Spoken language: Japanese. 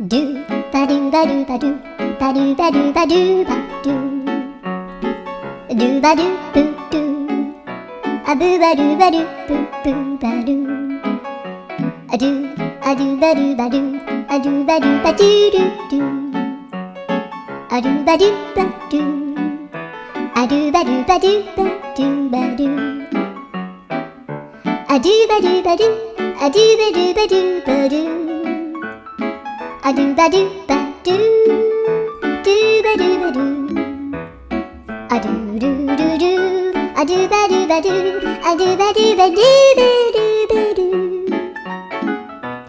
ドゥバドゥバドゥバドゥバドゥバドゥバドゥバドゥドゥバドゥブドゥアブバドゥバドゥブブバドゥアドゥアドゥバドゥバドゥアドゥバドゥバドゥドゥドゥアドゥバドゥバドゥアドゥバドゥバドゥバドゥバドゥアドゥバドゥバドゥアドゥバドゥバドゥバドゥアドゥバドゥバドゥドゥバドゥバドゥアドゥルルルアドゥバドゥバドゥアドゥバドゥバドゥバドゥ